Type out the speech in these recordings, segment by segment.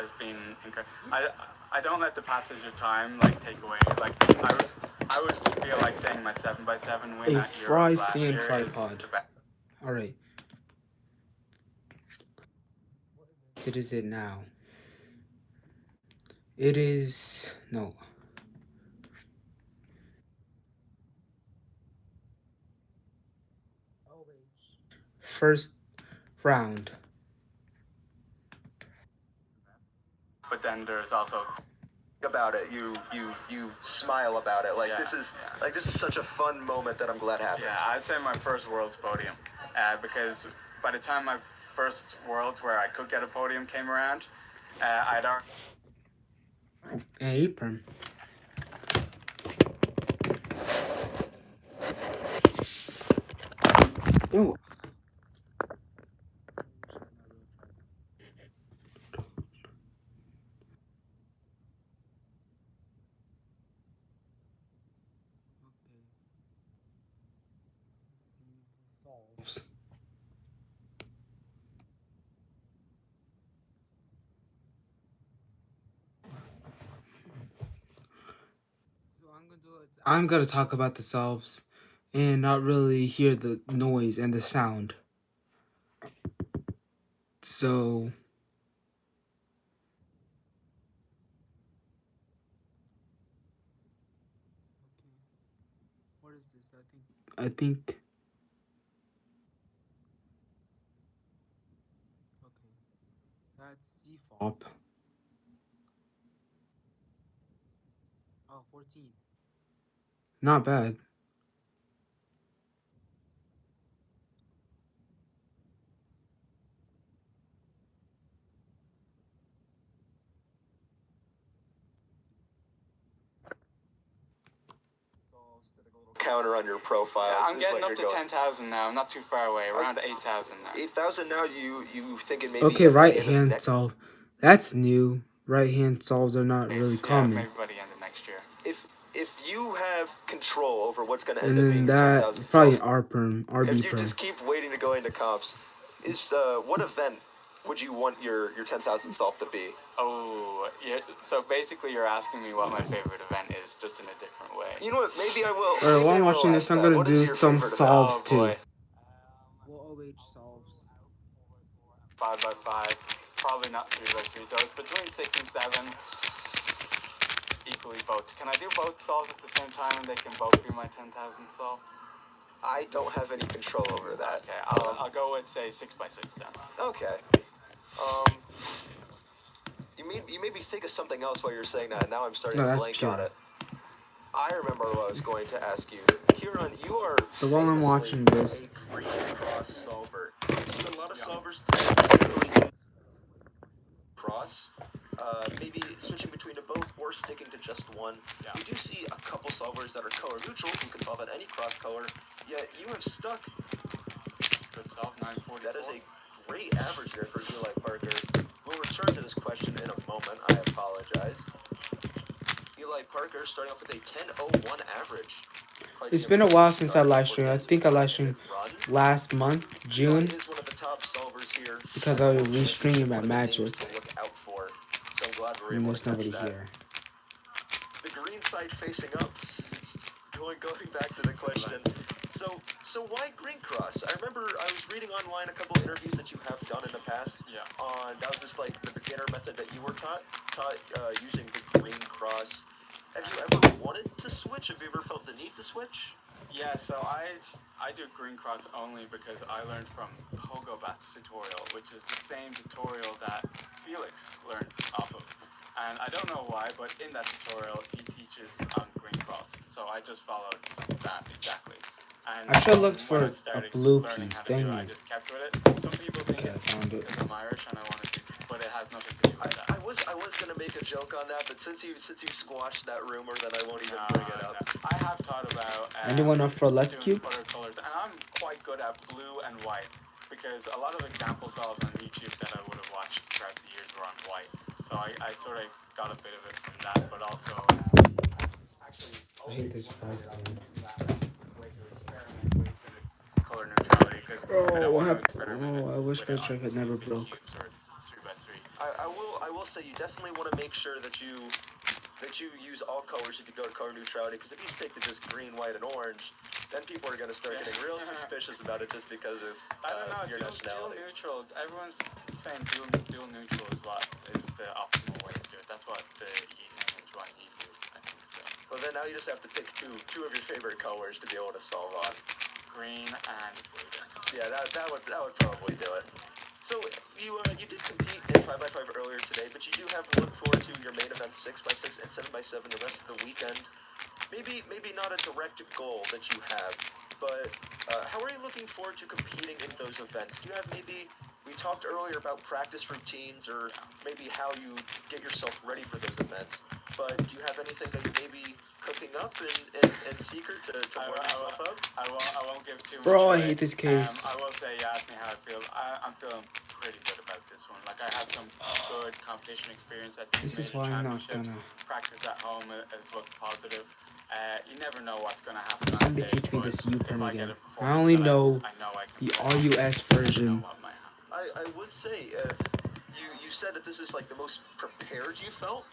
has been incredible. I don't let the passage of time like take away. Like I would feel like saying my 7x7 win A at fry Euros last stand year tripod. is the best. Alright. What is it now? It is... No. First round. But then there's also about it. You smile about it. Like Yeah, this is yeah. like this is such a fun moment that I'm glad happened. yeah, I'd say my first Worlds podium, because by the time my first Worlds where I could get a podium came around, I'd already. An apron. Oh. I'm gonna talk about the solves and not really hear the noise and the sound. So what is this? I think okay. That's C-Fop. Oh, 14. Not bad. Counter on your profile. Yeah, I'm getting up to 10,000 now. I'm not too far away. Around 8,000 now. 8,000 now. You thinking maybe? Okay, right hand solve. That's new. Right hand solves are not really common. Yeah, maybe by the end of next year. If you have control over what's going to And end up then being that 10,000 is probably an solve, R perm, RB if you perm. just keep waiting to go into comps, is what event would you want your 10,000 solve to be? Oh, yeah. So basically, you're asking me what my favorite event is, just in a different way. You know what? Maybe I will. Alright, while maybe I'm I will watching this, ask I'm that. gonna What is do your some favorite event? solves Oh too. boy. What OH solves? 5x5, probably not 3x3. So it's between 6 and 7. Equally both. Can I do both solves at the same time and they can both be my 10,000 solve? I don't have any control over that. Okay, I'll go with say 6x6 then. Okay. You made me think of something else while you're saying that, and now I'm starting to blank on it. I remember what I was going to ask you. Kieran, you are So while I'm watching this, a green cross solver. So a lot of solvers typically cross, maybe switching between both or sticking to just one. Yeah. We do see a couple solvers that are color neutral who can solve at any cross color, yet you have stuck. Good solve, 944. That is a great average there for Eli Parker. We'll return to this question in a moment. I apologize. Eli Parker starting off with a 10.01 average. it's been a while since I live streamed. I think I live streamed last month, June, Is one of the top solvers here. because I restreamed at Magic, To look out for. So I'm glad we're and able there's to catch nobody that. here. The green side facing up. Going back to the question. So why green cross? I remember I was reading online a couple of interviews that you have done in the past. Yeah. That was just like the beginner method that you were taught using the green cross. Have you ever wanted to switch? Have you ever felt the need to switch? Yeah, so I do green cross only because I learned from Pogobat's tutorial, which is the same tutorial that Felix learned off of. And I don't know why, but in that tutorial he teaches green cross. So I just followed that exactly. And I should look for when I a started blue learning piece, how to do dang it, I it. just kept with it. Some people think Okay, I it's found it. because I'm Irish and I wanted to, but it has nothing to do with that. I was gonna make a joke on that, but since you squashed that rumor, then I won't even bring it up. No. I have thought about Anyone up for Let's doing Cube? other colors, and I'm quite good at blue and white because a lot of example solves on YouTube that I would have watched throughout the years were on white. So I sort of got a bit of it from that, but also actually I hate this price thing. color neutrality because I Oh, don't what want to happened? experiment. Oh, I wish with my it on track had never CP broke. cubes or 3x3. I will will say you definitely want to make sure that you use all colors if you go to color neutrality, because if you stick to just green, white, and orange, then people are going to start getting real suspicious about it just because of I don't know, your dual nationality. neutral. Everyone's saying dual neutral is what is the optimal way to do it. That's what the H1 do, I think so. Well, then now you just have to pick two of your favorite colors to be able to solve on. Green and blue. Yeah, that would probably do it. So you did compete in 5x5 earlier today, but you do have to look forward to your main event 6x6 and 7x7 the rest of the weekend. Maybe not a direct goal that you have, but how are you looking forward to competing in those events? Do you have maybe, we talked earlier about practice routines or maybe how you get yourself ready for those events, but do you have anything that you may be cooking up in secret to warm yourself up? I won't give too much Bro, I away. hate this case. I will say, you asked me how I feel. I'm feeling pretty good about this one. Like, I had some good competition experience at these This is major why I'm not championships. gonna. Practice at home has looked positive. You never know what's going to happen on Somebody stage, teach me but this U if perm I get again. a I only know I know I can the pull off, RUS you know version. what might happen. I would say if you said that this is like the most prepared you felt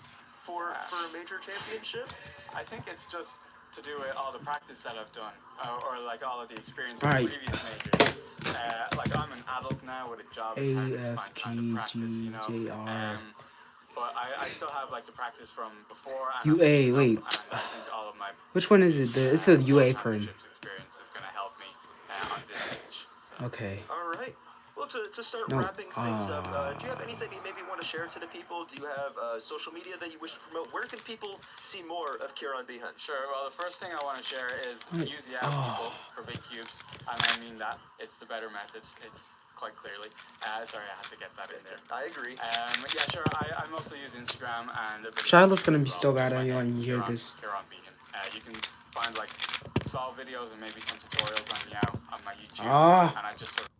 for a major championship. I think it's just to do with all the practice that I've done, or like all of the experience in Right. previous majors. Like, I'm an adult now with a job. It's hard to find time to practice, you know. But I still have like the practice from before. And UA, wait. and I think all of my Which one is it? It's a UA perm. experience is going to help me on this stage. So. Okay. All right. Well, to start No. wrapping things up, do you have anything you maybe want to share to the people? Do you have social media that you wish to promote? Where can people see more of Kieran Behan? Sure. Well, the first thing I want to share is use the app people for big cubes, and I mean that. It's the better method. It's quite clearly. Sorry, I had to get that in there. I agree. Yeah, sure. I mostly use Instagram and a bit of Shiloh's gonna be as so well. bad Just at my you when name, you hear Kieran- this. Kieran Behan. You can find like solve videos and maybe some tutorials on Meow on my YouTube, and I just sort of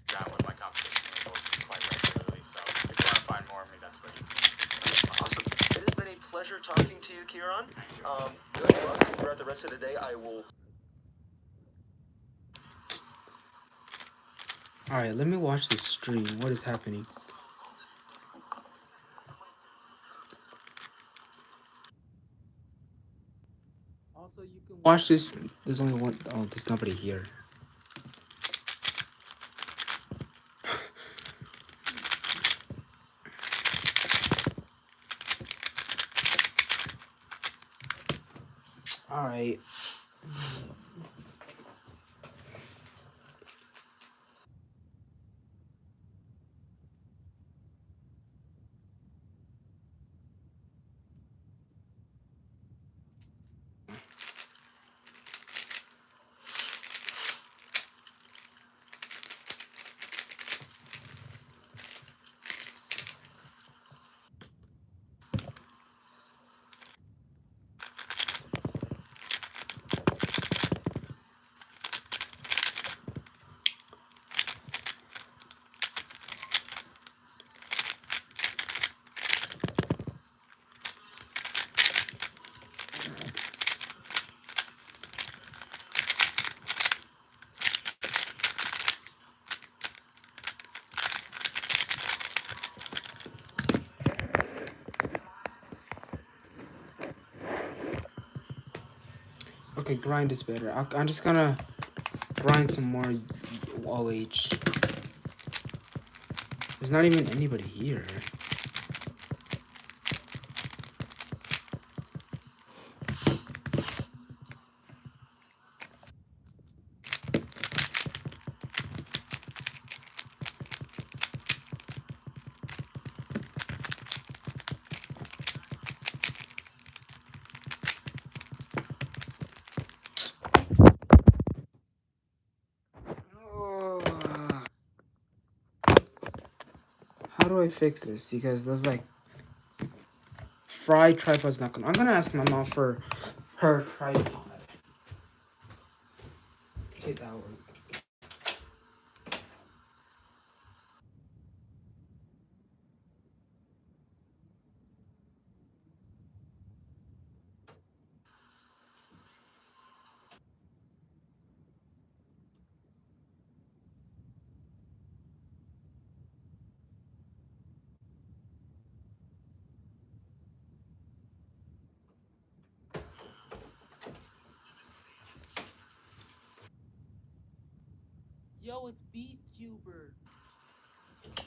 down with my competition results quite regularly. So if you want to find more of me, that's where you can. Awesome. It has been a pleasure talking to you, Kieran. Good luck throughout the rest of the day. I will. Alright, let me watch this stream. What is happening? Also, you can watch this. There's only one. Oh, there's nobody here. Alright. Okay, grind is better. I'm just gonna grind some more OH. There's not even anybody here. How do I fix this? Because there's like fried tripod's not gonna. I'm gonna ask my mom for her tripod. Okay, that one. Yo, it's Beasttuber. I'm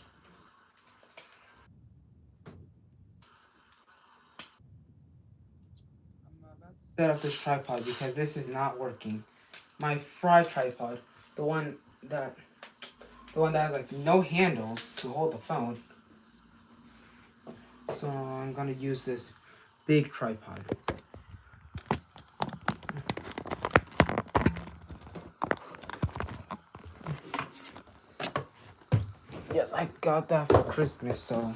about to set up this tripod because this is not working. My fry tripod, the one that has like no handles to hold the phone. So I'm gonna use this big tripod. Yes, I got that for Christmas, so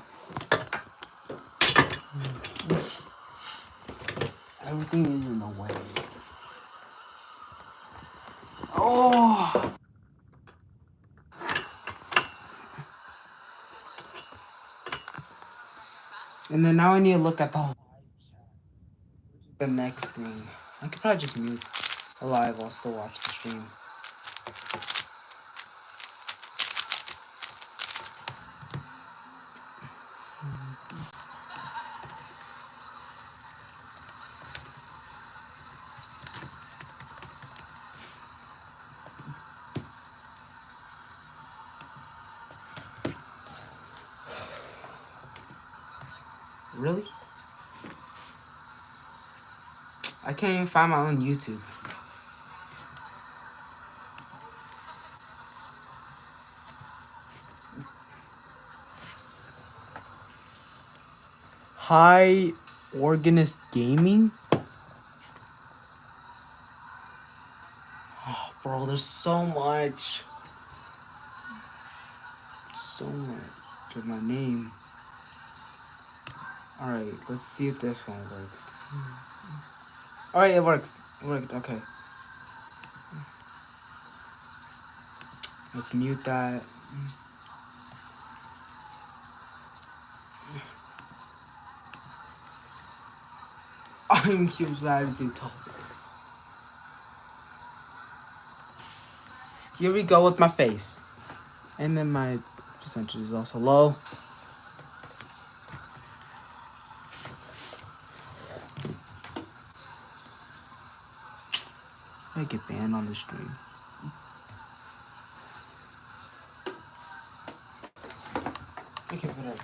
everything is in the way. Oh! And then now I need to look at the live chat, which is the next thing. I could probably just mute the live while still watch the stream. Really? I can't even find my own YouTube. High Organist Gaming? Oh, bro, there's so much. So much of my name. Alright, let's see if this one works. Alright, it works. It worked, okay. Let's mute that. I'm Cube's attitude talk. Here we go with my face. And then my percentage is also low. I get banned on the stream. Okay, whatever.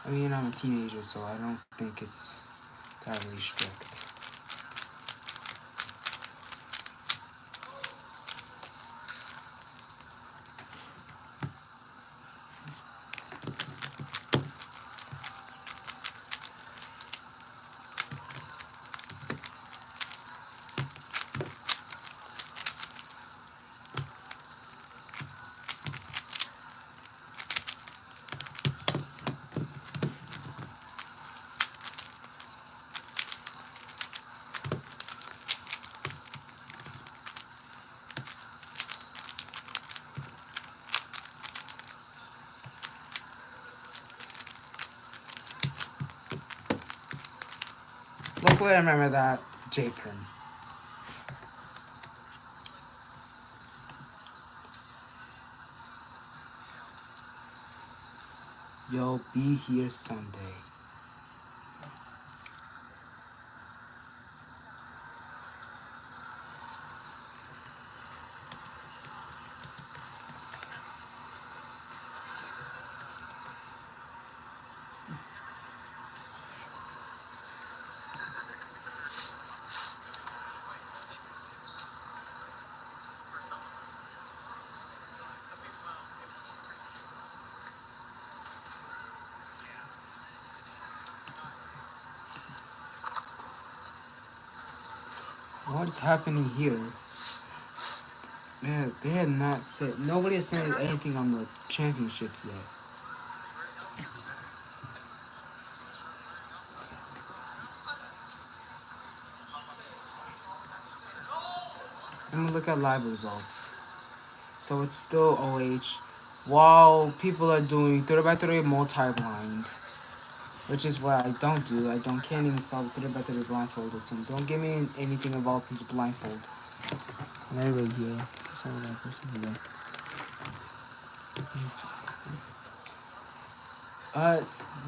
I mean, I'm a teenager, so I don't think it's that really strict. Luckily, I remember that J-Prim. Yo, be here Sunday. What is happening here? Man, they had not said. Nobody has said anything on the championships yet. I'm gonna look at live results. So it's still OH. While people are doing 3x3 multi-blind, which is what I don't do. Can't even solve 3x3 blindfolded. So don't give me anything involved with blindfold. There we go.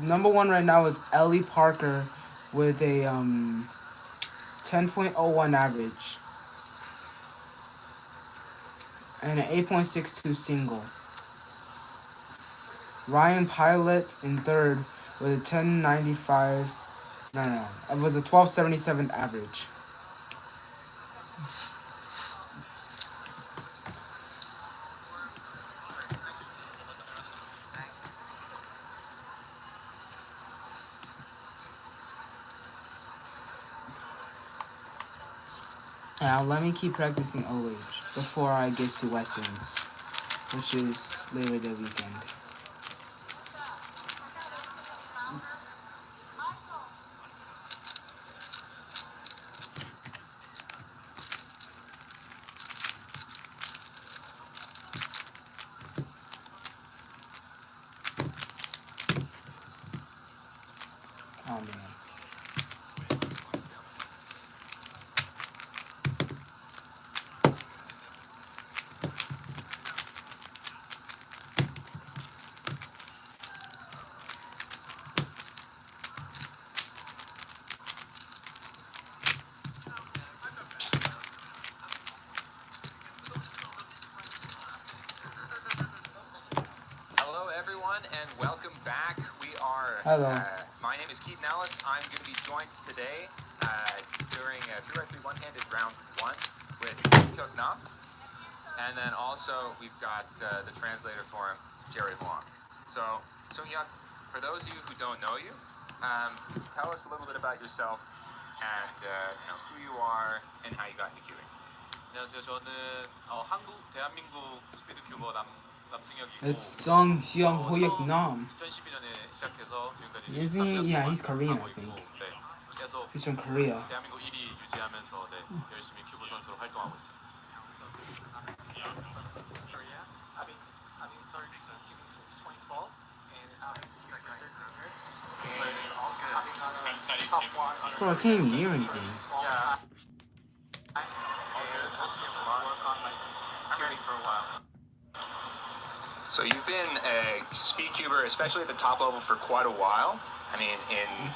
Number one right now is Ellie Parker with a 10.01 average. and an 8.62 single. Ryan Pilot in third with a 1095. No. It was a 1277 average. Now let me keep practicing OH before I get to Westerns, which is later the weekend. Oh man. Hello, everyone, and welcome back. We are. Hello. My name is Keaton Ellis. I'm going to be joined today during 3x3 one-handed round 1 with Hyuk Nam. And then also we've got the translator for him, Jared Wong. So, Sung-hyuk, for those of you who don't know you, tell us a little bit about yourself and who you are and how you got into queuing. 안녕하세요. 저는 대한민국 스피드 큐버 남승혁이고 It's Sung Seong Hoyuk Nam. 2012년에 시작해서 지금까지 Isn't he? Yeah, he's Korean, I think. 네, 계속 He's from Korea. 대한민국 1위 유지하면서 열심히 큐브 선수로 활동하고 있습니다. Korea. I've been starting shooting since 2012, and it's been 13 years. But it's all good. I've been top one on Bro, I can't even hear anything. yeah. And also work on my shooting for a while. So you've been a speed cuber, especially at the top level, for quite a while. I mean, in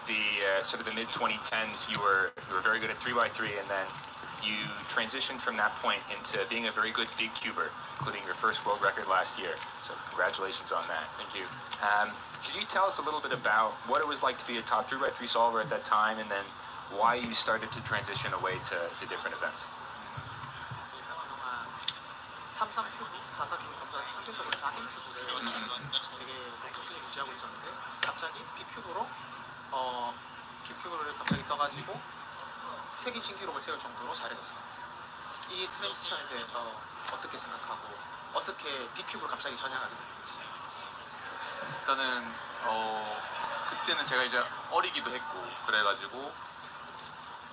the sort of the mid 2010s, you were very good at 3x3, and then you transitioned from that point into being a very good big cuber, including your first world record last year. So congratulations on that. Thank you. Could you tell us a little bit about what it was like to be a top 3x3 solver at that time, and then why you started to transition away to different events? 그동안 3 큐브, 4 큐브 점점 상대적으로 작은 큐브를 되게 꾸준히 유지하고 있었는데 갑자기 B 큐브로 B 큐브를 갑자기 떠가지고 세계 신기록을 세울 정도로 잘해졌어. 이 트랜지션에 대해서 어떻게 생각하고 어떻게 B 큐브를 갑자기 전향하게 됐는지. 일단은 그때는 제가 이제 어리기도 했고 그래가지고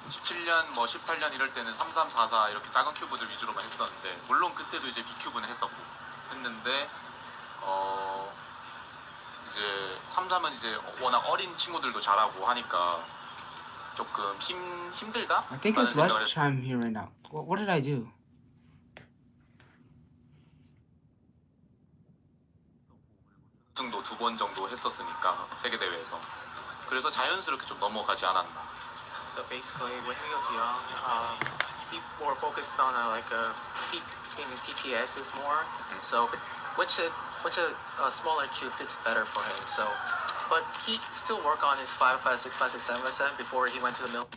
17년, 18년 이럴 때는 33, 44 이렇게 작은 큐브들 위주로만 했었는데 물론 그때도 이제 B 큐브는 했는데 이제 33은 이제 워낙 어린 친구들도 잘하고 하니까 조금 힘들다. I think it's less chime here right now. What did I do? 우승도 2번 정도 했었으니까 세계 대회에서 그래서 자연스럽게 좀 넘어가지 않았나. So basically, when he was young, he more focused on spinning TPSs more. So which a smaller cube fits better for him. So, but he still work on his 5.5, 6.5, 6.7, 7 before he went to the mill.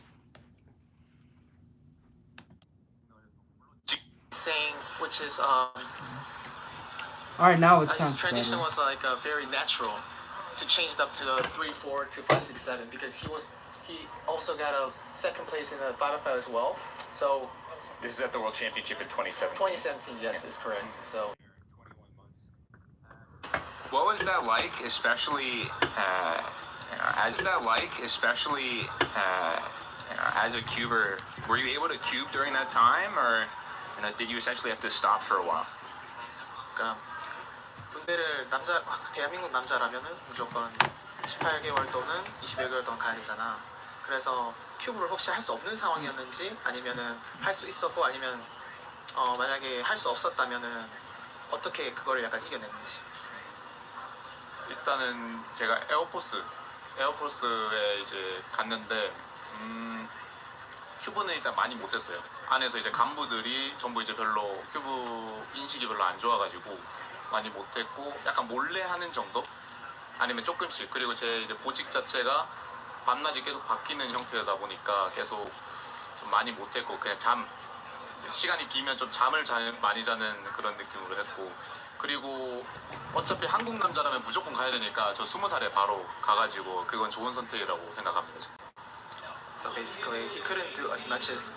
Saying which is Alright, now it his sounds transition better. was like very natural to change it up to the 3, 4 to 5, 6, 7 because he also got a second place in the 5x5 as well. So This is at the World Championship in 2017. 2017, yes, is correct. So What was that like, especially as a cuber? Were you able to cube during that time, or did you essentially have to stop for a while? 그러니까 군대를 대한민국 남자라면은 무조건 18개월 또는 21개월 동안 가야 되잖아. 그래서 큐브를 혹시 할 수 없는 상황이었는지 아니면은 할 수 있었고 아니면 만약에 할 수 없었다면은 어떻게 그거를 약간 이겨냈는지. 일단은 제가 에어포스에 이제 갔는데 큐브는 일단 많이 못했어요. 안에서 이제 간부들이 전부 이제 별로 큐브 인식이 별로 안 좋아가지고 많이 못했고 약간 몰래 하는 정도? 아니면 조금씩. 그리고 제 이제 보직 자체가 밤낮이 계속 바뀌는 형태다 보니까 계속 좀 많이 못했고 그냥 시간이 길면 좀 잠을 많이 자는 그런 느낌으로 했고 그리고 어차피 한국 남자라면 무조건 가야 되니까 저 20살에 바로 가가지고 그건 좋은 선택이라고 생각합니다. So basically, he couldn't do as much as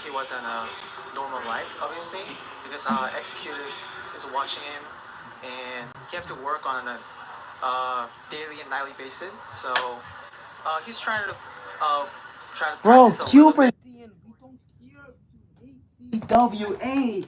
he was in a normal life, obviously, because executives is watching him, and he have to work on a daily and nightly basis. So he's trying to Bro, practice a little Cupid. bit. We don't care if you hate CWA.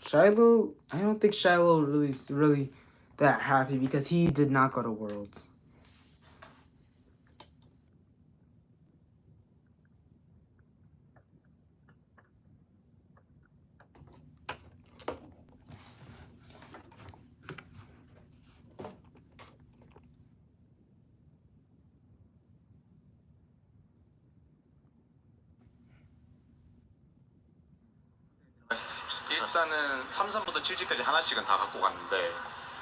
Shiloh, I don't think Shiloh really that happy because he did not go to Worlds. 일단은 3, 3부터 7지까지 하나씩은 다 갖고 갔는데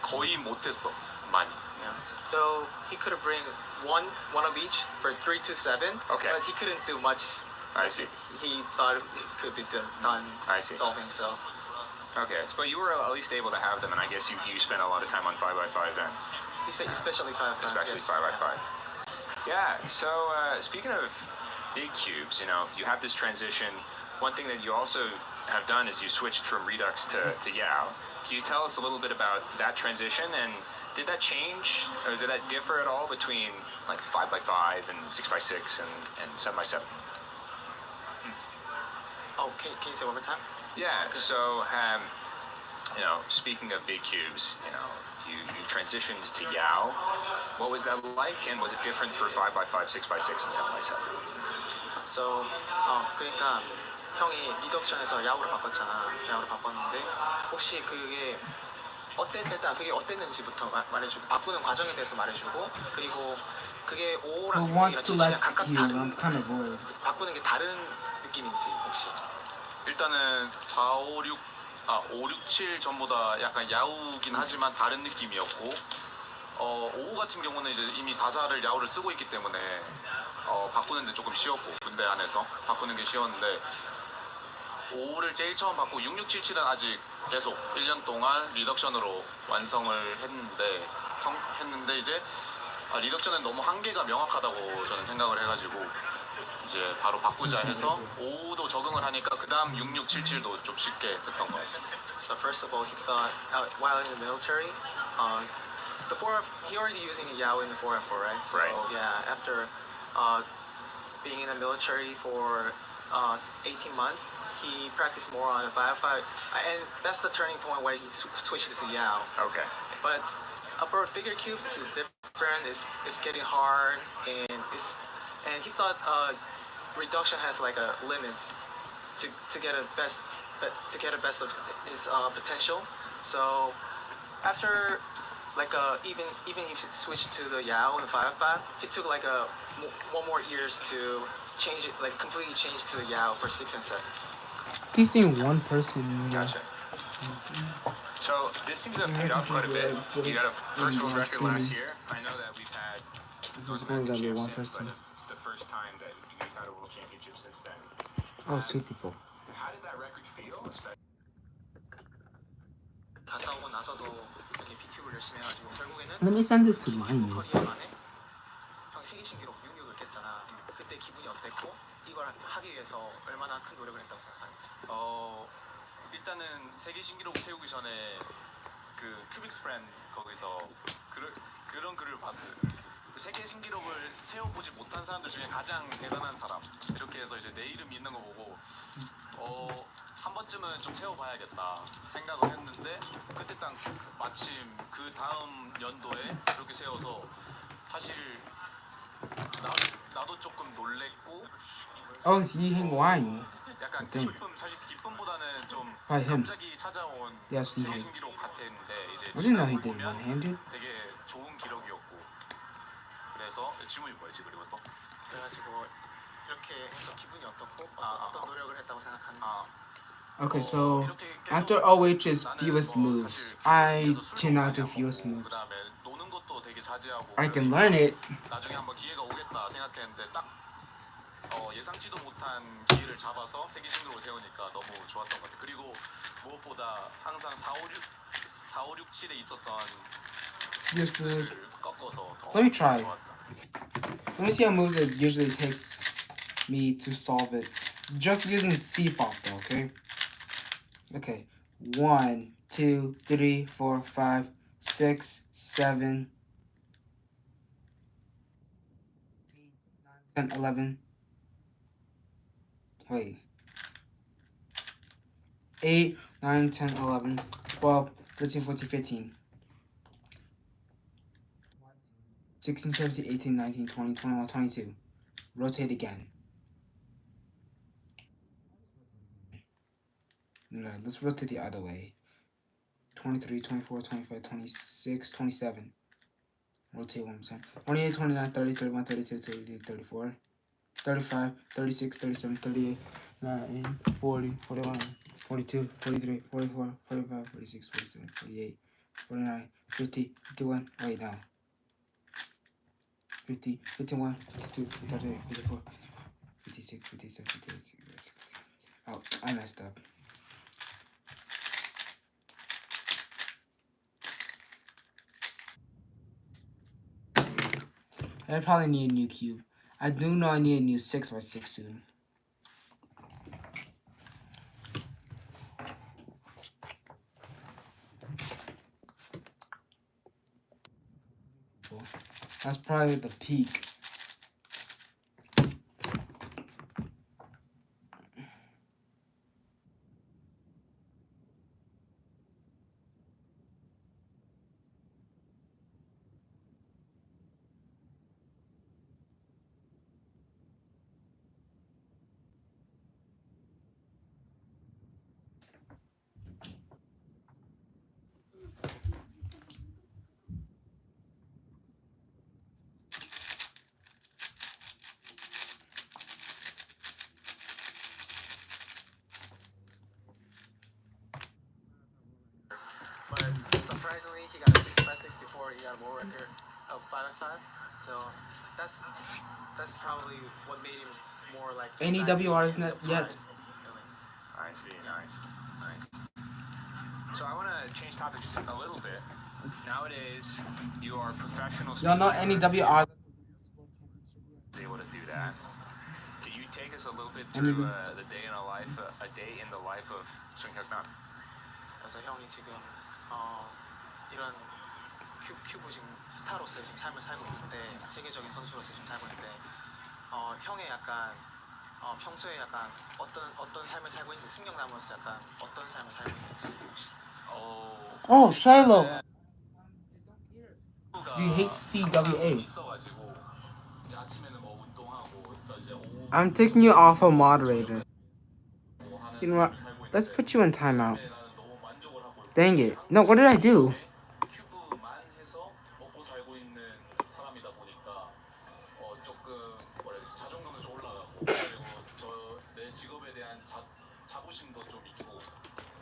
거의 못했어 많이. Yeah. So he could bring one of each for 3 to 7. Okay. But he couldn't do much. I see. He thought it could be done I see. solving. So Okay, but you were at least able to have them, and I guess you spent a lot of time on 5x5 then. he said, especially 5. Especially yes. 5x5. Yeah, so speaking of big cubes, you have this transition. One thing that you also have done is you switched from Redux to Yao. Can you tell us a little bit about that transition, and did that change, or did that differ at all between like 5x5 and 6x6 and 7x7? Oh, can you say one more time? Yeah, so speaking of big cubes, you transitioned to Yao. What was that like, and was it different for 5x5, 6x6, and 7x7? So 그러니까 형이 리덕션에서 야구로 바꿨잖아. 야구로 바꿨는데 혹시 그게 그게 어땠는지부터 말해주고 바꾸는 과정에 대해서 말해주고 그리고 그게 Who 5랑 wants 6이랑 to 7이랑 let's 각각 you? 다른 I'm kind of bored. 바꾸는 게 다른 느낌인지 혹시. 일단은 5, 6, 7 전보다 약간 야우긴 하지만 다른 느낌이었고 5 같은 경우는 이제 이미 4사를 야우를 쓰고 있기 때문에 바꾸는데 조금 쉬웠고 군대 안에서 바꾸는 게 쉬웠는데 5를 제일 처음 바꾸고 6, 6, 7, 7은 아직 계속 1년 동안 리덕션으로 완성을 했는데 이제 리덕션은 너무 한계가 명확하다고 저는 생각을 해가지고 이제 바로 바꾸자 해서 5도 적응을 하니까 그 다음 6, 6, 7, 7도 좀 쉽게 됐던 것 같습니다. So first of all, he thought while in the military, he already using a Yao in the 4F4, right? So Right. yeah, after being in the military for 18 months, he practiced more on a 5F5, and that's the turning point where he switched to Yao. Okay. But for bigger cubes, this is different. It's getting hard, and he thought reduction has like a limits to get a best of his potential. So after like even if he switched to the Yao and the 5F5, it took like one more years to change it, like completely change to the Yao for 6 and 7. He's seeing one person. Gotcha. So this seems to have paid off quite a bit. You got a first world record last year. I know that we've had North only American gonna be champs one since, person. but it's the first time that we've had a world championship since then. Oh, 2 people. How did that record feel? Especially 갔다 오고 나서도 이렇게 BQ를 열심히 해가지고 결국에는 Let me send this to Linus. 커리어 만에 형이 세계 신기록 66을 깼잖아. 그때 기분이 어땠고 이걸 하기 위해서 얼마나 큰 노력을 했다고 생각하는지. 일단은 세계 신기록 세우기 전에 그 큐빅스 프렌드 거기서 그런 글을 봤어요. 세계 신기록을 세워보지 못한 사람들 중에 가장 대단한 사람 이렇게 해서 이제 내 이름 있는 거 보고 한 번쯤은 좀 세워봐야겠다 생각을 했는데 그때 딱 마침 그 다음 연도에 그렇게 세워서 사실 나도 조금 놀랬고 Oh, it's Yi Heng Wang. 약간 땡. 사실 기쁨보다는 좀 By him. 갑자기 찾아온 Yes, he 세계 did. 신기록 같았는데 이제 I didn't know he 지나고 did 보면 one-handed. 되게 좋은 기록이었고 그래서 질문이 뭐였지 그리고 또? 그래가지고 이렇게 해서 기분이 어떻고 아, 어떤 노력을 했다고 생각하는지. Okay, so after OH's fewest moves, I cannot do fewest moves. 그다음에 노는 것도 되게 자제하고 I can learn it. 나중에 한번 기회가 오겠다 생각했는데 딱 예상치도 못한 기회를 잡아서 세계 신기록을 세우니까 너무 좋았던 것 같아요. 그리고 무엇보다 항상 4, 5, 6, 7에 있었던 Fewest moves. 를 꺾어서 더 Let me try. 좋았다. Let me see how moves it usually takes me to solve it. Just using C-pop though, okay? Okay. 1, 2, 3, 4, 5, 6, 7, 8, 9, 10, 11. Wait. 8, 9, 10, 11, 12, 13, 14, 15. 16, 17, 18, 19, 20, 21, 22. Rotate again. No, let's rotate the other way. 23, 24, 25, 26, 27. Rotate one more time. 28, 29, 30, 31, 32, 33, 34, 35, 36, 37, 38, 39, 40, 41, 42, 43, 44, 45, 46, 47, 48, 49, 50, 51. Wait, now. 50, 51, 52, 53, 54, 56, 57, 58, 59. Oh, I messed up. I probably need a new cube. I do know I need a new 6x6 soon. That's probably the peak. But surprisingly, he got a 6x6 before he got a world record of 5x5. So that's probably what made him more like Any excited WRs and not yet? surprised, feeling. I see, nice. So I want to change topics a little bit. Nowadays, you are a professional Y'all know any speaker, WRs? is able to do that. Can you take us a little bit Any- through the day in a day in the life of Sung Hyuk-nam? 그래서 형이 지금 이런 큐브 지금 스타로서 지금 삶을 살고 있는데 세계적인 선수로서 지금 살고 있는데 형의 약간 평소에 약간 어떤 삶을 살고 있는지 승격남으로서 약간 어떤 삶을 살고 있는지 혹시 Oh, Shiloh. You hate CWA. 있어가지고 이제 아침에는 뭐 운동하고 또 이제 오후 I'm taking you off a moderator. 뭐 하는 You know what? 삶을 살고 Let's 있는데 put you in timeout. 요즘에 나는 너무 만족을 하고 있고 Dang it. No, what did I do? 큐브만 해서 먹고 살고 있는 사람이다 보니까 조금 뭐라 해야 되지 자존감도 좀 올라가고 그리고 내 직업에 대한 자부심도 좀 있고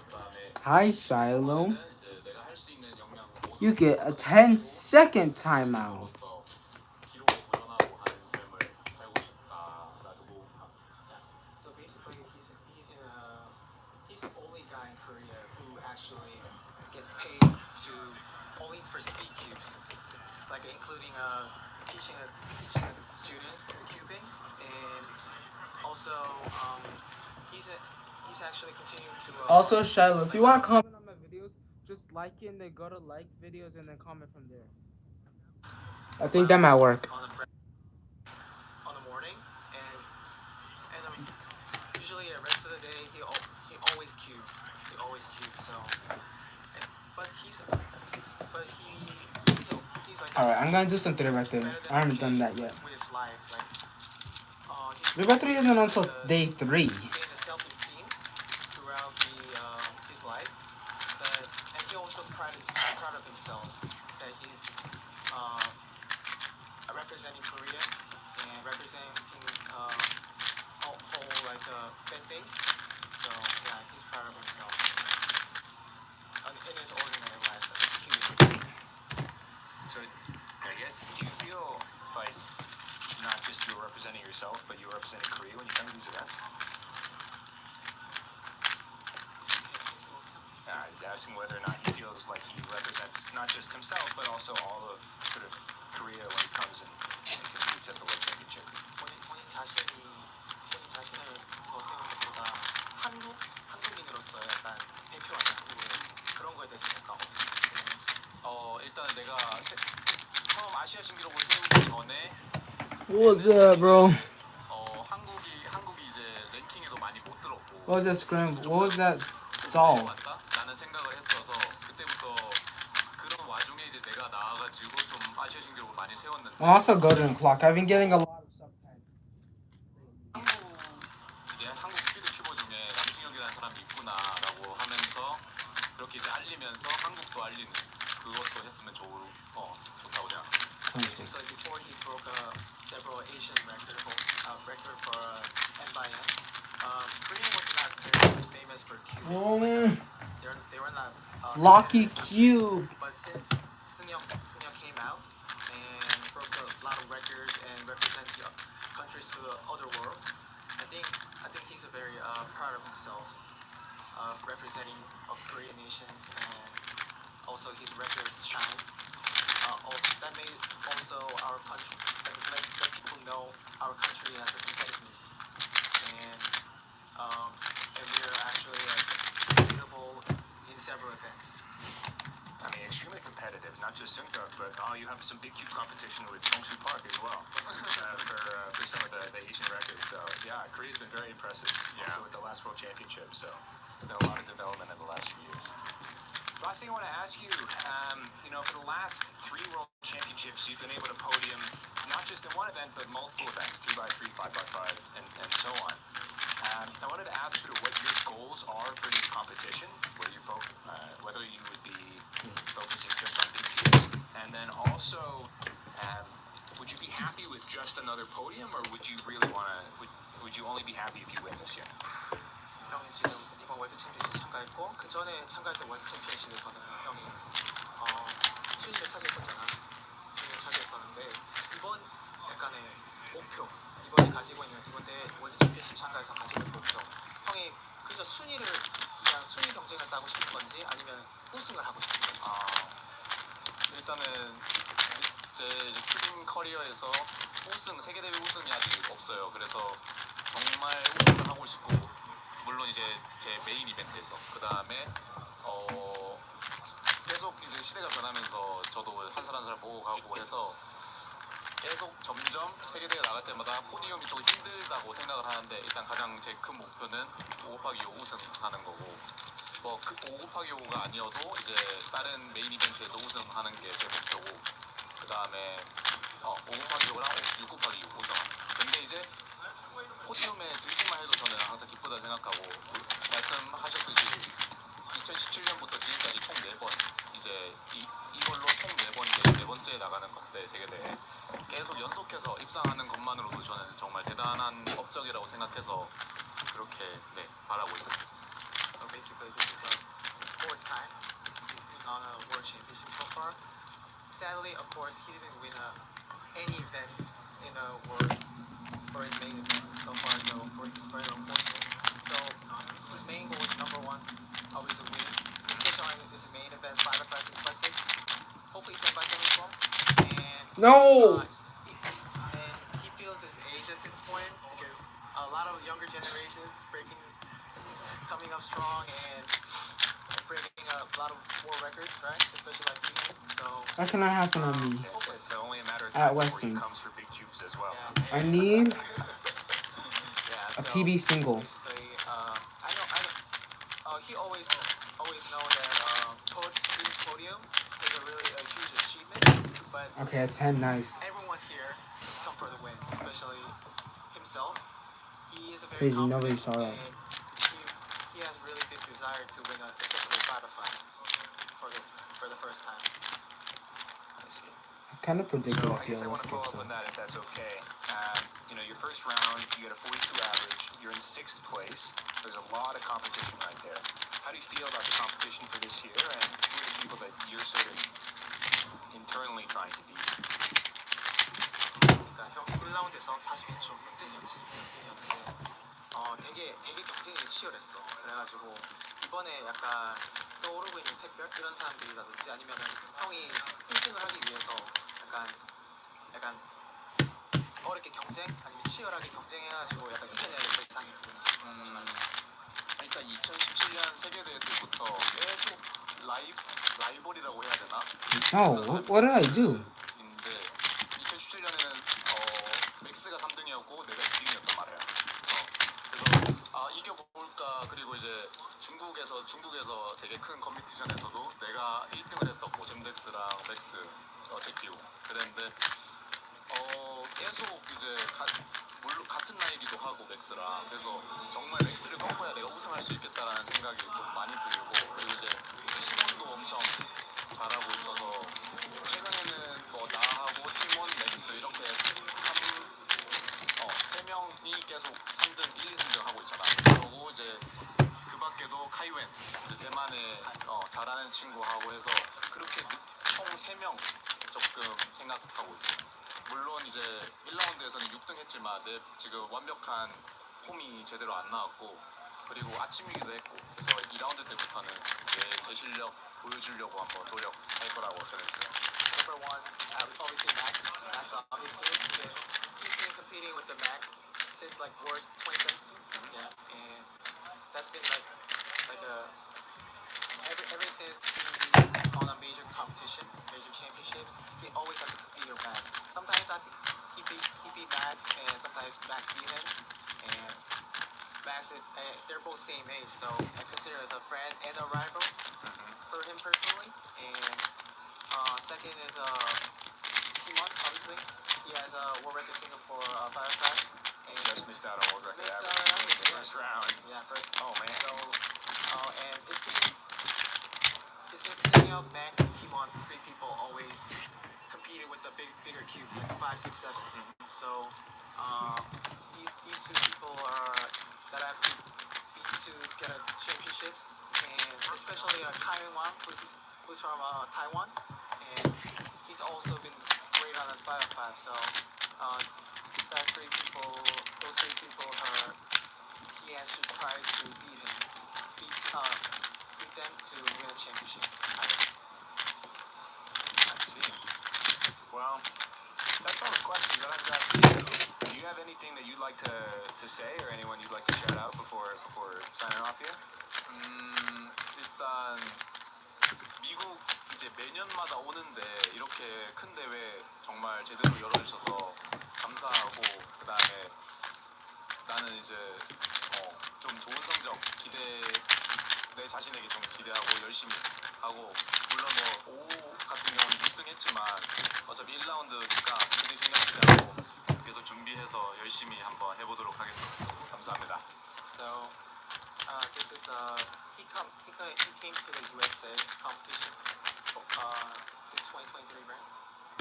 그다음에 Hi, Shiloh. 이제 내가 할 수 있는 역량 You get a 10-second timeout. 기록을 구현하고 하는 삶을 살고 싶다라고 So basically, he's the only guy in Korea who actually get paid to only for speed cubes, like including teaching students cubing, and also he's actually continuing to Also, Shiloh, if you want to comment on my videos, just like it and then go to like videos and then comment from there. I think that might work. on the morning, and usually the rest of the day he always cubes. He always cubes. So, but he's like Alright, I'm gonna do something right there. better than I haven't done me that yet. with life. Like, he's The battery isn't until uh, day 3. gained a self-esteem throughout his life. But and he also proud of himself that he's uh, representing Korea and representing whole like fan base. So yeah, he's proud of himself in his ordinary life as a human. So, I guess, do you feel like not just you're representing yourself, but you're representing Korea when you come to these events? Asking whether or not he feels like he represents not just himself, but also all of sort of Korea when he comes and competes at the World Championship. 본인 자신을 더 세우는 것보다 한국인으로서 약간 대표하는 그런 거에 대해서 약간 어떻게 생각하는지. 일단 내가 처음 아시아 신기록을 세우기 전에 What was that, bro? 한국이 이제 랭킹에도 많이 못 들었고. What was that scram? What was that saw? 라는 생각을 했어서 그때부터 그런 와중에 이제 내가 나와가지고 좀 아시아 신기록을 많이 세웠는데. I'm also golden clock. I've been getting a lot of subtitles. 이제 한국 스피드 큐버 중에 남승혁이라는 사람이 있구나라고 하면서 그렇게 이제 알리면서 한국도 알리는 그것도 했으면 좋다고 생각합니다. So before he broke several Asian record for N by N, Korea was not very famous for cube. They were not. Lucky Cube. But since Sunyoung came out and broke a lot of records and represented countries to the other world, I think he's a very proud of himself, representing Korean nations, and also his records shine. That made also our country let people know our country has a competitiveness, and we're actually beatable in several events. I mean, extremely competitive, not just Sungkyuk, but you have some big cube competition with Dongsu Park as well for some of the Asian records. So yeah, Korea's been very impressive. Also with the last World Championship, so there's been a lot of development in the last few years. Last thing I want to ask you, for the last 3 World Championships, you've been able to podium not just in one event, but multiple events, 2x3, 5x5, and so on. I wanted to ask you what your goals are for this competition, whether you would be focusing just on big cubes, and then also, would you be happy with just another podium, or would you really would you only be happy if you win this year? 형이 지금 이번 월드 챔피언십 참가했고 그 전에 참가했던 월드 챔피언십에서는 형이 순위를 차지했었잖아. 순위를 차지했었는데 이번 약간의 목표, 이번에 가지고 있는 이번 대회 월드 챔피언십 참가해서 가지고 있는 목표, 형이 그저 순위 경쟁을 따고 싶은 건지 아니면 우승을 하고 싶은 건지. 일단은 제 큐빙 커리어에서 세계대회 우승이 아직 없어요. 그래서 정말 우승을 하고 싶고, 물론 이제 제 메인 이벤트에서 그 다음에 계속 이제 시대가 변하면서 저도 한 살 한 살 보고 가고 해서 계속 점점 세계대회 나갈 때마다 포디움이 좀 힘들다고 생각을 하는데, 일단 가장 제 큰 목표는 5곱하기5 우승하는 거고, 뭐 그 5곱하기5가 아니어도 이제 다른 메인 이벤트에서 우승하는 게 제 목표고, 그 다음에 5곱하기5랑 6곱하기6 우승하는. 근데 이제 포디움에 들기만 해도 저는 항상 기쁘다 생각하고, 말씀하셨듯이 2017년부터 지금까지 총 4번, 이제 이걸로 총 4번 이제 4번째 나가는 건데, 세계대회 계속 연속해서 입상하는 것만으로도 저는 정말 대단한 업적이라고 생각해서 그렇게 바라고 있습니다. So basically, this is the 4th time he's been on a world championship so far. Sadly, of course, he didn't win any events in the world for his main event so far, so it's very unfortunate. So his main goal is number 1, always a win. Especially on his main event, 5x5, 6x6. Hopefully 7x7 as well. And No! And he feels his age at this point because a lot of younger generations coming up strong and breaking a lot of world records, right? Especially like me. So That cannot happen on me. It's only a matter of At time before he Westerns. comes for big cubes as well. yeah, I need yeah, a so PB single. basically, I know. He always know that podium is a really huge achievement, but Okay, at 10, nice. everyone here is come for the win, especially himself. He is a very Crazy, nobody confident saw that. and he has really big desire to win, especially 5-5 for the first time. I see. I kind of predicted So that I guess I PLO want to skip, follow up so. on that if that's okay. Your first round, you get a 42 average. You're in 6th place. There's a lot of competition right there. How do you feel about the competition for this year, and who are the people that you're sort of internally trying to beat? 그러니까 형 1라운드에서 42초 꼴등이었지. 되게 경쟁이 치열했어. 그래가지고 이번에 약간 떠오르고 있는 샛별 이런 사람들이라든지 아니면은 형이 1등을 하기 위해서 약간 어렵게 경쟁 아니면 치열하게 경쟁해가지고 약간 이겨내야겠다 이상이 들었지. 일단 2017년 세계대회 때부터 계속 라이벌이라고 해야 되나? No, what did I do? 인데 2017년에는 맥스가 3등이었고 내가 2등이었단 말이야. 그래서 이겨볼까. 그리고 이제 중국에서 되게 큰 컴피티션에서도 내가 1등을 했었고 잼덱스랑 맥스, 제키우 그랬는데 계속 이제 물론 같은 나이기도 하고 맥스랑 그래서 정말 맥스를 꺾어야 내가 우승할 수 있겠다라는 생각이 좀 많이 들고 그리고 이제 팀원도 엄청 잘하고 있어서 최근에는 뭐 나하고 팀원 맥스 이렇게 세 명이 계속 3등, 1, 2승등 하고 있잖아. 그러고 이제 그 밖에도 카이웬 이제 대만에 잘하는 친구하고 해서 그렇게 총 3명 조금 생각하고 있어. 물론 이제 1라운드에서는 6등 했지만 내 지금 완벽한 폼이 제대로 안 나왔고 그리고 아침이기도 했고 그래서 2라운드 때부터는 제 실력 보여주려고 한번 노력할 거라고 전했어요. Number one, obviously Max. Max obviously because he's been competing with the Max since like Worlds 2017. Yeah, and that's been like a ever since he on a major competition, major championships, he always had to compete with Max. Sometimes he beat Max, and sometimes Max beat him. And Max, they're both same age, so I consider it as a friend and a rival for him personally. And second is Timon, obviously. He has a world record single for 5-5. And Just missed out on world record Missed out average on in the it, first yes. round. yeah, first. Oh man. So, and it's been sitting up Max and Kimon, 3 people always competing with the bigger cubes, like 5, 6, 7. So, these 2 people are that I've beat to get championships, and especially Kaiwen Wang, who's from Taiwan, and he's also been great on that 5-5. So, those 3 people are he has to try to beat them to win a championship. I see. Well, that's all the questions that I've got for you. Do you have anything that you'd like to say or anyone you'd like to shout out before signing off here? 일단 미국 이제 매년마다 오는데 이렇게 큰 대회 정말 제대로 열어주셔서 감사하고 그다음에 나는 이제 좀 좋은 성적 내 자신에게 좀 기대하고 열심히 하고 물론 뭐 5 같은 경우는 6등 했지만 어차피 1라운드니까 크게 신경 쓰지 않고 계속 준비해서 열심히 한번 해보도록 하겠습니다. 감사합니다. So, this is he came to the USA competition since 2023, right?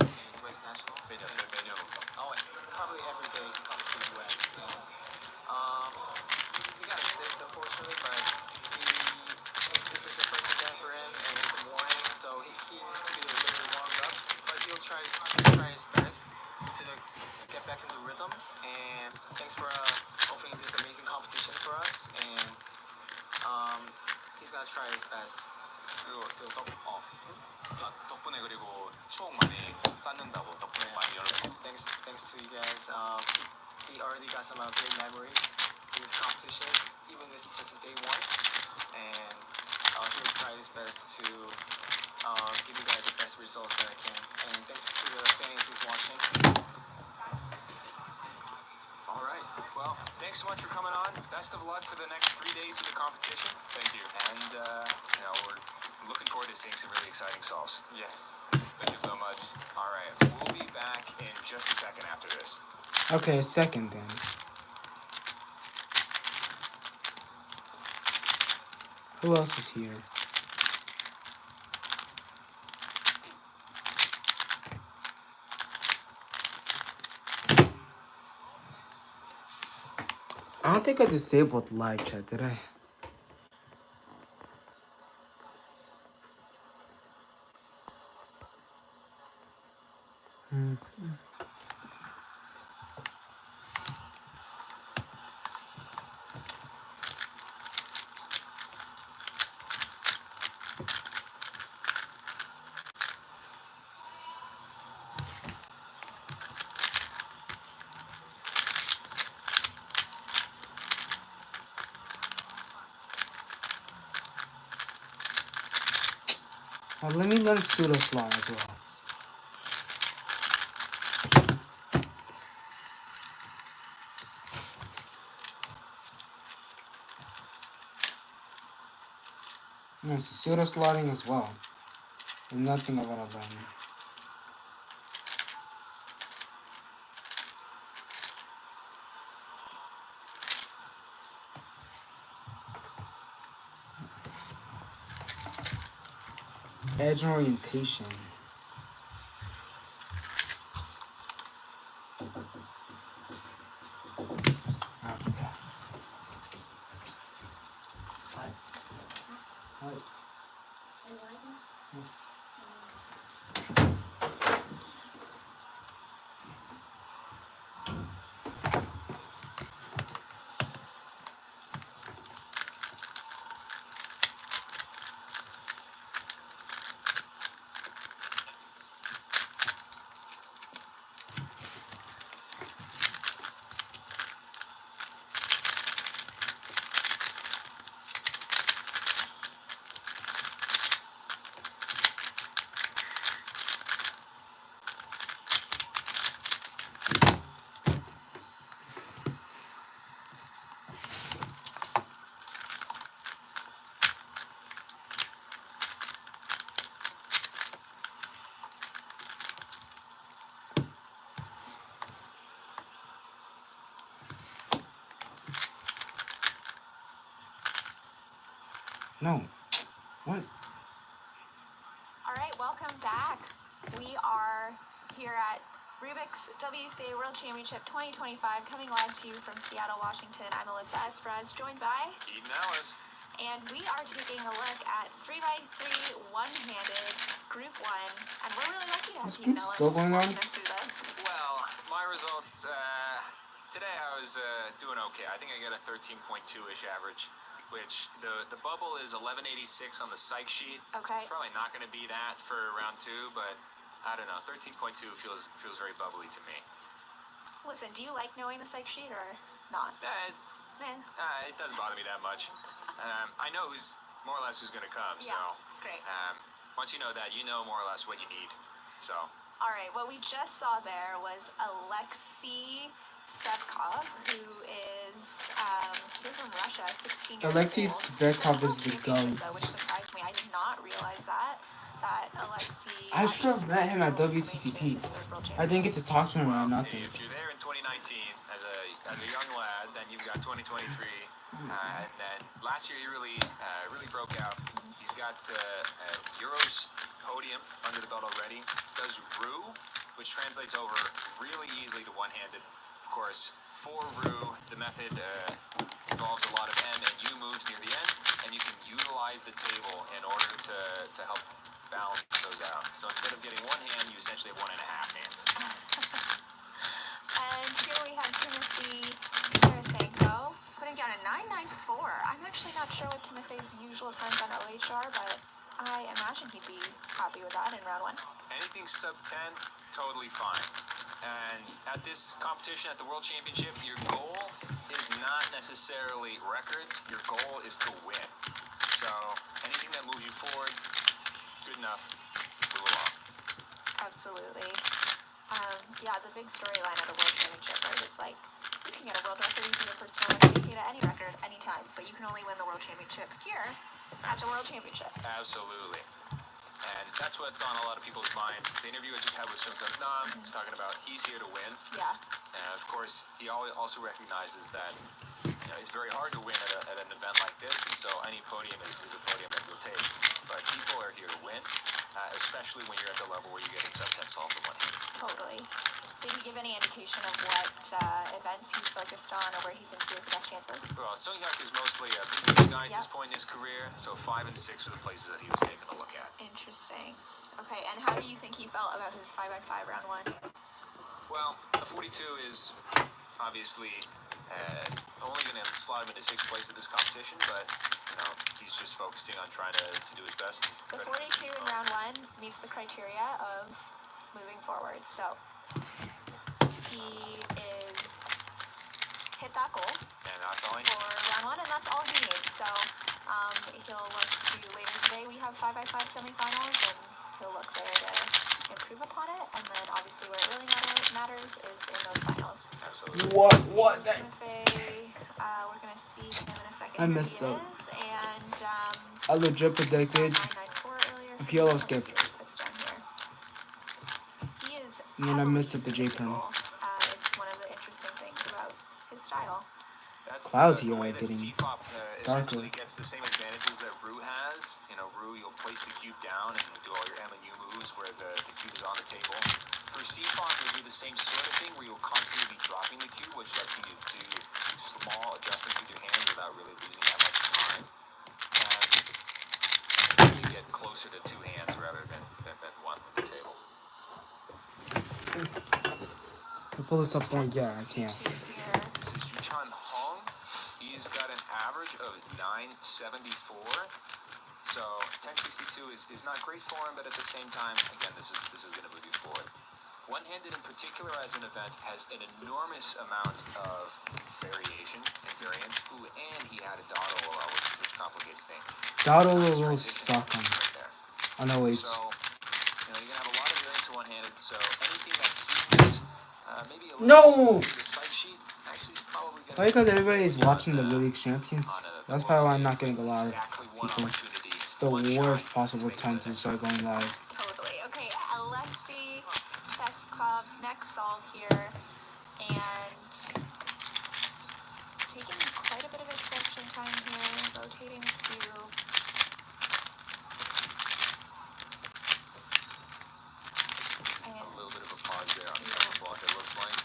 In US Nationals. 매년 온다. Oh, probably every day he comes to the US. He got a 6, unfortunately, but this is the first event for him, and it's a morning, so he needs to be a little warmed up. But he'll try his best to get back in the rhythm. And thanks for opening this amazing competition for us. And he's gonna try his best. 그리고 덕분에 그리고 추억 많이 쌓는다고 덕분에 많이 열어줘. Thanks to you guys. He already got some great memories in this competition. Even this is just day 1, and he'll try his best to give you guys the best results that I can. And thanks to the fans who's watching. All right. Well, thanks so much for coming on. Best of luck for the next 3 days of the competition. Thank you. And we're looking forward to seeing some really exciting solves. Yes. Thank you so much. All right. We'll be back. back in just a second after this. Okay, a second then. Who else is here? I don't think I disabled live chat, did I? Let me learn pseudo slot as well. Yes, pseudo slotting as well. There's nothing I want to learn. Edge orientation. No. What? Alright, welcome back. We are here at Rubik's WCA World Championship 2025, coming live to you from Seattle, Washington. I'm Alyssa Esperez, joined by Eden Ellis. and we are taking a look at 3x3 one-handed Group 1, and we're really lucky to have Is Eden Group Ellis still going on? walking us through this. Well, my results, today I was doing okay. I think I got a 13.2-ish average, which the bubble is 1186 on the psych sheet. Okay. It's probably not going to be that for round 2, but I don't know. 13.2 feels very bubbly to me. Listen, do you like knowing the psych sheet or not? It doesn't bother me that much. I know more or less who's going to come, so Great. once you know that, you know more or less what you need. So All right, what we just saw there was Alexei Sevkov, who is he's from Russia, 16 years Alexei old. Zvekov is the Championship, GOAT. though, which surprised me. I did not realize that Alexei. I should have met him at WCCT. I didn't get to talk to him or nothing. if you're there in 2019 as a young lad, then you've got 2023, and then last year he really broke out. He's got Euros podium under the belt already. Does Ru, which translates over really easily to one-handed. Of course, for Ru, the method involves a lot of M and U moves near the end, and you can utilize the table in order to help balance those out. So instead of getting one hand, you essentially have 1.5 hands. And here we have Timothy Tarasenko putting down a 994. I'm actually not sure what Timothy's usual times on OHR, but I imagine he'd be happy with that in round 1. Anything sub 10, totally fine. And at this competition, at the World Championship, your goal is not necessarily records. Your goal is to win. So anything that moves you forward, good enough. Move along. Absolutely. Yeah, the big storyline at a World Championship, right, is like, you can get a world record, you can get a personal record, you can get any record anytime, but you can only win the World Championship here at the World Championship. Absolutely. And that's what's on a lot of people's minds. The interview I just had with Sung Nam is talking about he's here to win. Yeah. And of course, he also recognizes that it's very hard to win at an event like this, and so any podium is a podium that you'll take. But people are here to win, especially when you're at the level where you're getting sub 10 solved in one hand. Totally. Did he give any indication of what events he's focused on or where he thinks he has the best chances? Well, Sung Hyuk is mostly a big guy at this Yep. point in his career, so 5 and 6 were the places that he was taking a look at. Interesting. Okay, and how do you think he felt about his 5x5 round one? Well, the 42 is obviously only going to slot him into 6th place at this competition, but he's just focusing on trying to do his best. The 42 in round one meets the criteria of moving forward. So he is hit that goal And that's all I for need. round one, and that's all he needs. So he'll look to later today. We have 5x5 semifinals, and he'll look there to improve upon it. And then obviously where it really matters is in those finals. Absolutely. What? Timofey, we're gonna see him in a second. I Here missed he it. is, and I legit predicted 994 earlier. a PLO skip. Puts down here. He is And then I missed it, the heavily J-pin. physical. It's one of the interesting things about his style. That's Clouds the here way are that getting C-pop darker. essentially gets the same advantages that Ru has. Ru, you'll place the cube down and do all your M and U moves where the cube is on the table. For C-pop, you'll do the same sort of thing where you'll constantly be dropping the cube, which lets you do small adjustments with your hands without really losing that much time. And so you get closer to 2 hands rather than one with the table. I pull this up more. Yeah, I can. Here. This is Yuchan Hong. He's got an average of 974. So 1062 is not great for him, but at the same time, again, this is going to move you forward. One-handed in particular as an event has an enormous amount of variation and variance. Ooh, and he had a dottle, which complicates things. Dottle Nice will transition suck on. right there. Oh no, wait. So, you're going to have a lot of variance in one-handed, so anything that seems maybe a little No! slow to the sight sheet actually is probably going to Probably because everybody is watching the Rubik Champions. That's probably why I'm not getting a lot of exactly one people. opportunity. It's the worst possible time to start going live. Totally. Okay, Alexi Sexclops next solve here, and taking quite a bit of exception time here, rotating the cube. A little bit of a pause there on the Yeah. second block, it looks like.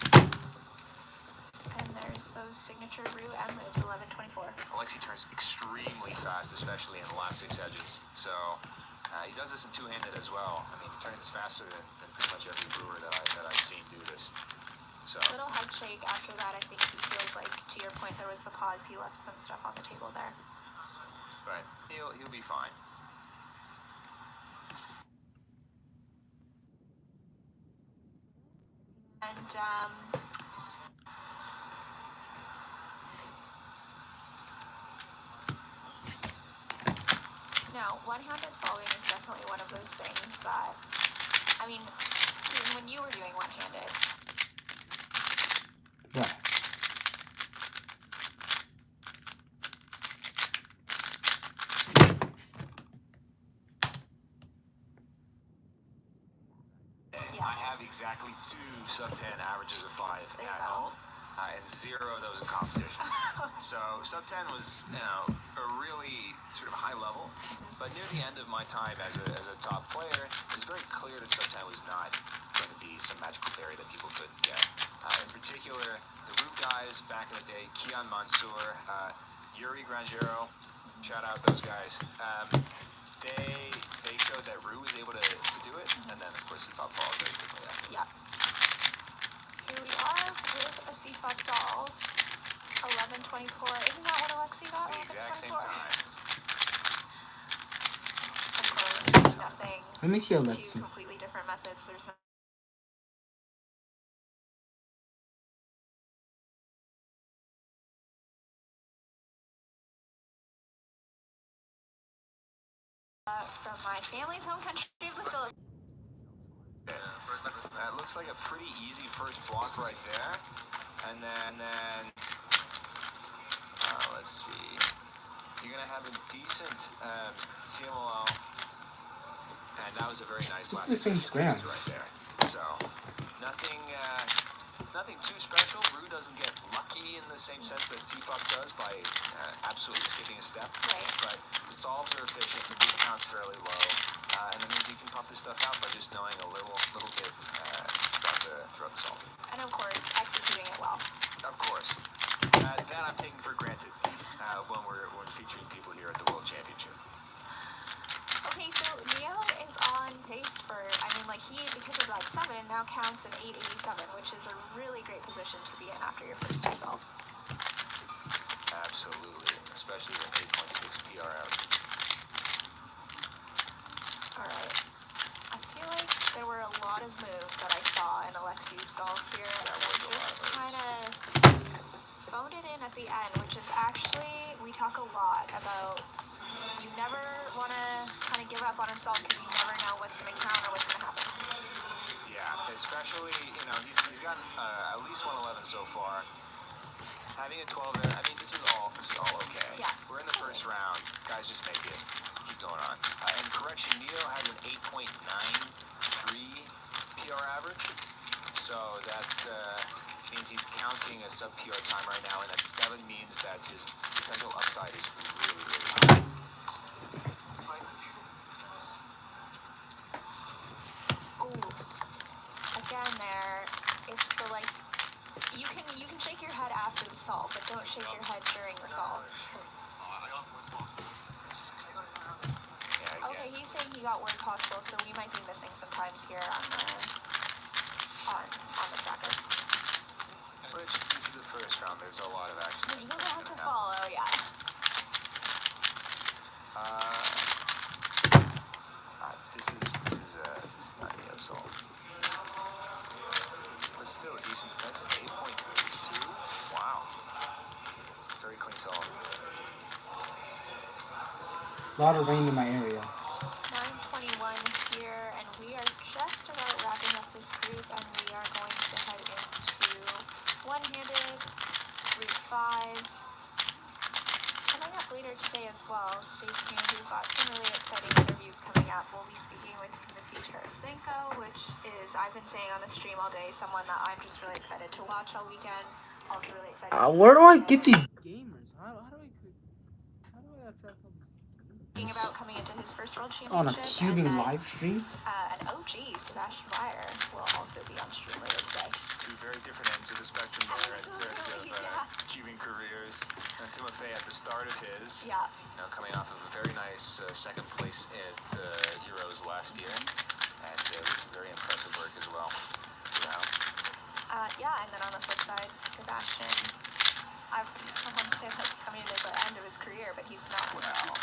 And there's those signature Ru M moves, 1124. Alexi turns extremely fast, especially in the last 6 edges. So he does this in two-handed as well. I mean, he turns faster than pretty much every brewer that I've seen do this. So Little head shake after that. I think he feels like, to your point, there was the pause. He left some stuff on the table there. but he'll be fine. And no, one-handed solving is definitely one of those things that, I mean, even when you were doing one-handed, Right. Yeah. I have exactly 2 sub-10 averages of 5 There you at go. home, and 0 of those in competition. So sub-10 was, a really sort of high level, but near the end of my time as a top player, it was very clear that sub-10 was not going to be some magical berry that people couldn't get. In particular, the Ru guys back in the day, Kian Mansour, Yuri Grangero, shout out those guys. They showed that Ru was able to do it, and then of course he popped followed very quickly after. yeah. Here we are with a C-Fop solve, 1124. Isn't that what Alexi got? The exact same 1124? time. Of course, nothing. Let me see Two Alexi. completely different methods. There's no from my family's home country of the Philippines. That looks like a pretty easy first block right there. And then let's see. You're going to have a decent CMLL And that was a very nice This last is the same experience scram. right there. So nothing too special. Brew doesn't get lucky in the same sense that Seafuck does by absolutely skipping a step. Right. But the solves are efficient, the beat count's fairly low, and that means you can pump this stuff out by just knowing a little bit throughout the solve. And of course, executing it well. Of course. That I'm taking for granted when we're featuring people here at the World Championship. Okay, so Neo is on pace for, because of like 7, now counts an 887, which is a really great position to be in after your first 2 solves. Absolutely, especially with 8.6 PR out. Alright. I feel like there were a lot of moves that I saw in Alexi's solve here, and There was a lot of moves. kind of phoned it in at the end, which is actually, we talk a lot about you never want to kind of give up on a solve because you never know what's going to count or what's going to happen. Yeah, especially, he's gotten at least 111 so far. Having a 12 there, this is all okay. Yeah. We're in the first round. Guys, just make it. Keep going on. And correction, Neo has an 8.93 PR average. So that means he's counting a sub-PR time right now, and that 7 means that his potential upside is really, really high. Ooh. Again there, it's the you can shake your head after the solve, but don't shake your head during the solve. Yeah, Okay, again. he's saying he got word possible, so we might be missing some times here on the tracker. Which, this is the first round. There's a lot of action. There's a lot to follow, yeah. This is not Neo solve. But still a decent defense of 8.2. Wow. Very clean solve. A lot of rain in my area. 9:21 here, and we are just about wrapping up this group, and we are going to head into one-handed, group 5. Coming up later today as well, stay tuned, we've got some really exciting interviews coming up. We'll be speaking with Timothy Tarasenko, which is, I've been saying on the stream all day, someone that I'm just really excited to watch all weekend. Also really excited to Where do I hear get these gamers? How do I attract all these thinking about coming into his first world championship. on a cubing and then, live stream? An OG, Sebastian Meyer, will also be on stream later today. 2 very different ends of the spectrum there in terms Absolutely, of yeah. cubing careers. And Timofey at the start of his, Yeah. coming off of a very nice second place at Euros last year. And it was very impressive work as well throughout. And then on the flip side, Sebastian, I want to say that's coming to the end of his career, but he's not. Well,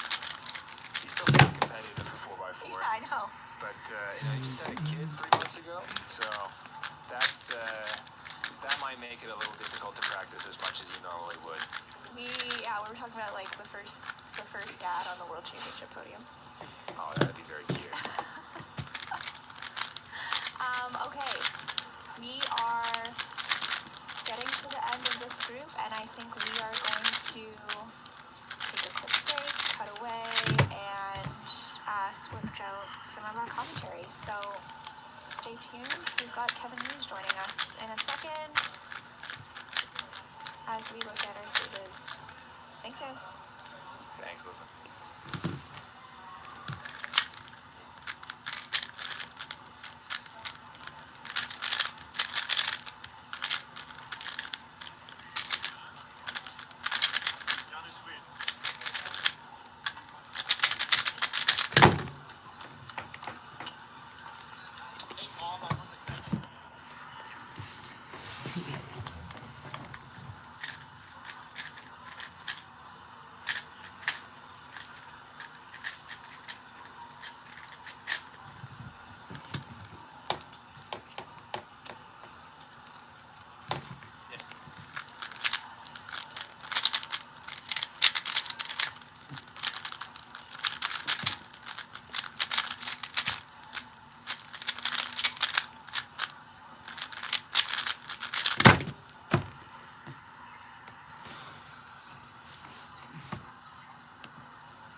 he's still being competitive for 4x4. Yeah, I know. But, he just had a kid 3 months ago, so that might make it a little difficult to practice as much as you normally would. We were talking about the first dad on the World Championship podium. Oh, that'd be very cute. Okay, we are getting to the end of this group, and I think we are going to take a quick break, cut away, and switch out some of our commentary. So stay tuned. We've got Kevin Hughes joining us in a second as we look at our stages. Thanks, guys. Thanks, listen.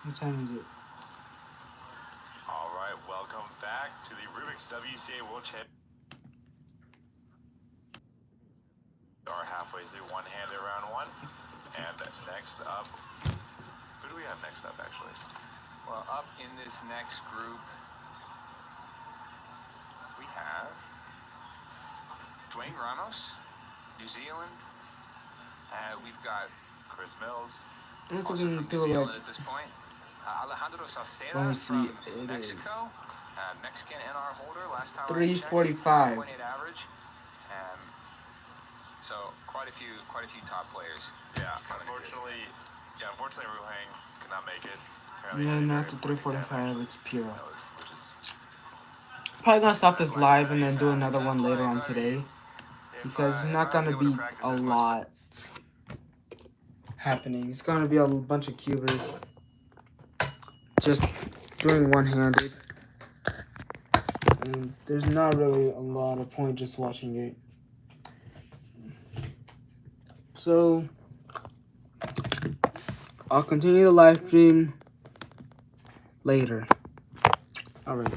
What time is it? All right, welcome It's WCA World Champ. Are halfway through one-handed round one. And next up, who do we have next up, actually? Well, up in this next group, we have Dwayne Ramos, New Zealand. We've got Chris Mills. Let's also look from into New Zealand like at this point. Alejandro Salceda let me see. from It Mexico. Mexican NR holder. Last time 345. 9.8 average. So quite a few top players. Yeah, unfortunately, Ruhang could not make it. Apparently Yeah, had a not very the poor exam, 345. actually. It's Piro. Which is Probably gonna stop this live and then do another one later on today If, because it's if not I was gonna able to be practice a as much lot happening. It's gonna be a bunch of cubers just doing one-handed, and there's not really a lot of point just watching it. So I'll continue the live stream later. All right.